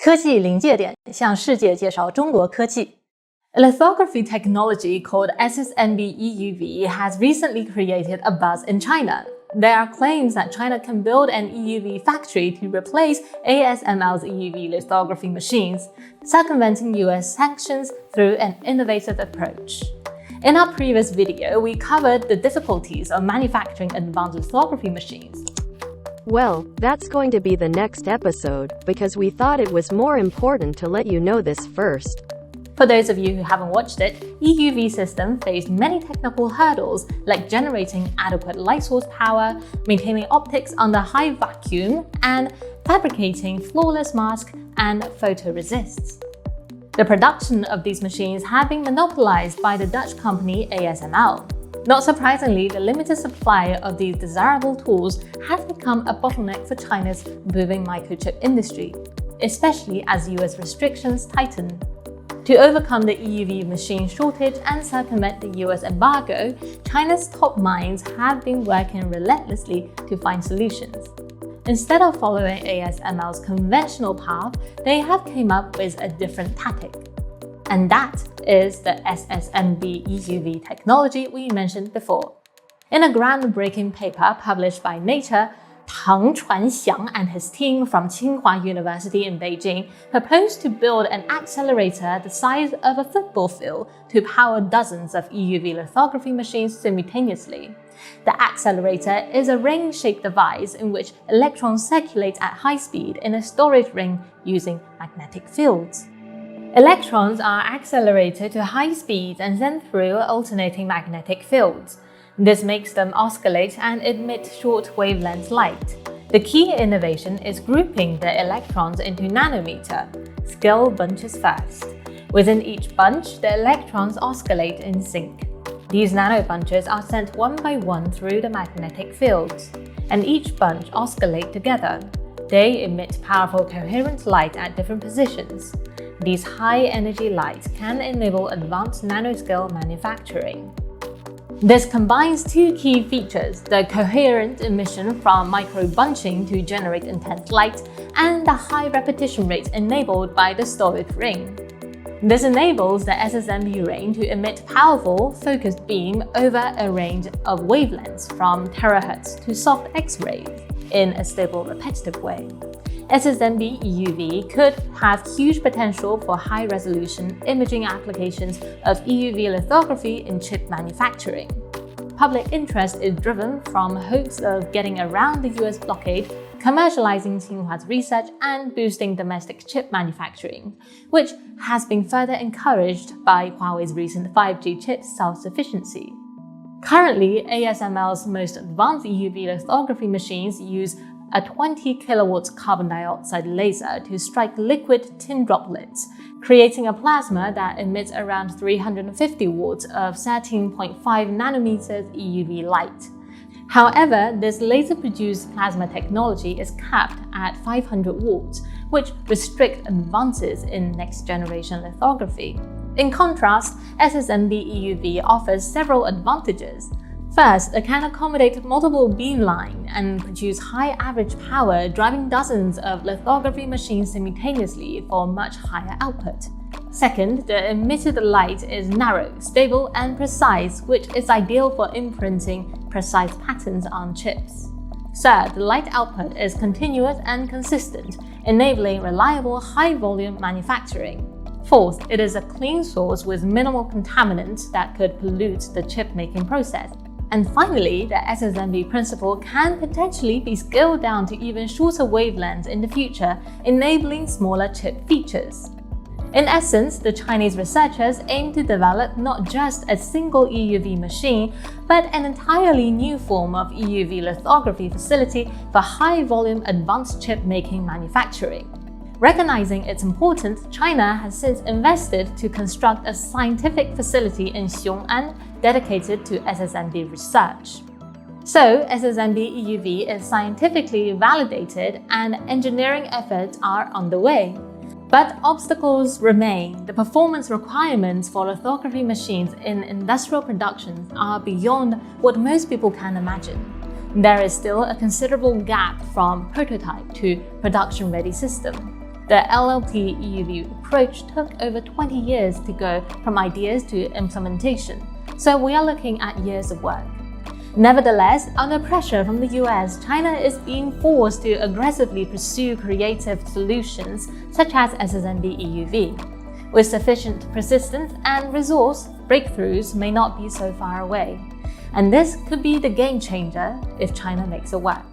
科技临界点，向世界介绍中国科技。A lithography technology called Ssmb-EUV has recently created a buzz in China. There are claims that China can build an EUV factory to replace ASML's EUV lithography machines, circumventing US sanctions through an innovative approach. In our previous video, we covered the difficulties of manufacturing advanced lithography machines. Well, that's going to be the next episode, because we thought it was more important to let you know this first. For those of you who haven't watched it, EUV system faced many technical hurdles like generating adequate light source power, maintaining optics under high vacuum, and fabricating flawless masks and photoresists. The production of these machines had been monopolized by the Dutch company ASML. Not surprisingly, the limited supply of these desirable tools has become a bottleneck for China's booming microchip industry, especially as US restrictions tighten. To overcome the EUV machine shortage and circumvent the US embargo, China's top minds have been working relentlessly to find solutions. Instead of following ASML's conventional path, they have come up with a different tactic. And that is the Ssmb-Euv technology we mentioned before. In a groundbreaking paper published by Nature, Tang Chuanxiang and his team from Tsinghua University in Beijing proposed to build an accelerator the size of a football field to power dozens of EUV lithography machines simultaneously. The accelerator is a ring-shaped device in which electrons circulate at high speed in a storage ring using magnetic fields. Electrons are accelerated to high speeds and sent through alternating magnetic fields. This makes them oscillate and emit short wavelength light. The key innovation is grouping the electrons into nanometer, scale bunches first. Within each bunch, the electrons oscillate in sync. These nanobunches are sent one by one through the magnetic fields, and each bunch oscillate together. They emit powerful coherent light at different positions. These high-energy lights can enable advanced nanoscale manufacturing. This combines two key features, the coherent emission from micro-bunching to generate intense light, and the high repetition rate enabled by the storage ring. This enables the Ssmb ring to emit powerful, focused beam over a range of wavelengths from terahertz to soft X-rays in a stable, repetitive way. Ssmb-EUV could have huge potential for high-resolution imaging applications of EUV lithography in chip manufacturing. Public interest is driven from hopes of getting around the US blockade, commercializing Tsinhua's research, and boosting domestic chip manufacturing, which has been further encouraged by Huawei's recent 5G chip self-sufficiency. Currently, ASML's most advanced EUV lithography machines use a 20 kilowatts carbon dioxide laser to strike liquid tin droplets, creating a plasma that emits around 350 watts of 13.5 nanometers EUV light. However, this laser-produced plasma technology is capped at 500 watts, which restricts advances in next-generation lithography. In contrast, Ssmb-EUV offers several advantages. First, it can accommodate multiple beamlines and produce high average power, driving dozens of lithography machines simultaneously for much higher output. Second, the emitted light is narrow, stable, and precise, which is ideal for imprinting precise patterns on chips. Third, the light output is continuous and consistent, enabling reliable high-volume manufacturing. Fourth, it is a clean source with minimal contaminants that could pollute the chip-making process. And finally, the Ssmb principle can potentially be scaled down to even shorter wavelengths in the future, enabling smaller chip features. In essence, the Chinese researchers aim to develop not just a single EUV machine, but an entirely new form of EUV lithography facility for high-volume advanced chip-making manufacturing. Recognizing its importance, China has since invested to construct a scientific facility in Xiong'an dedicated to Ssmb research. So, Ssmb-EUV is scientifically validated and engineering efforts are underway. But obstacles remain. The performance requirements for lithography machines in industrial production are beyond what most people can imagine. There is still a considerable gap from prototype to production-ready system. The LLP EUV approach took over 20 years to go from ideas to implementation, so we are looking at years of work. Nevertheless, under pressure from the US, China is being forced to aggressively pursue creative solutions such as Ssmb-Euv. With sufficient persistence and resource, breakthroughs may not be so far away. And this could be the game changer if China makes it work.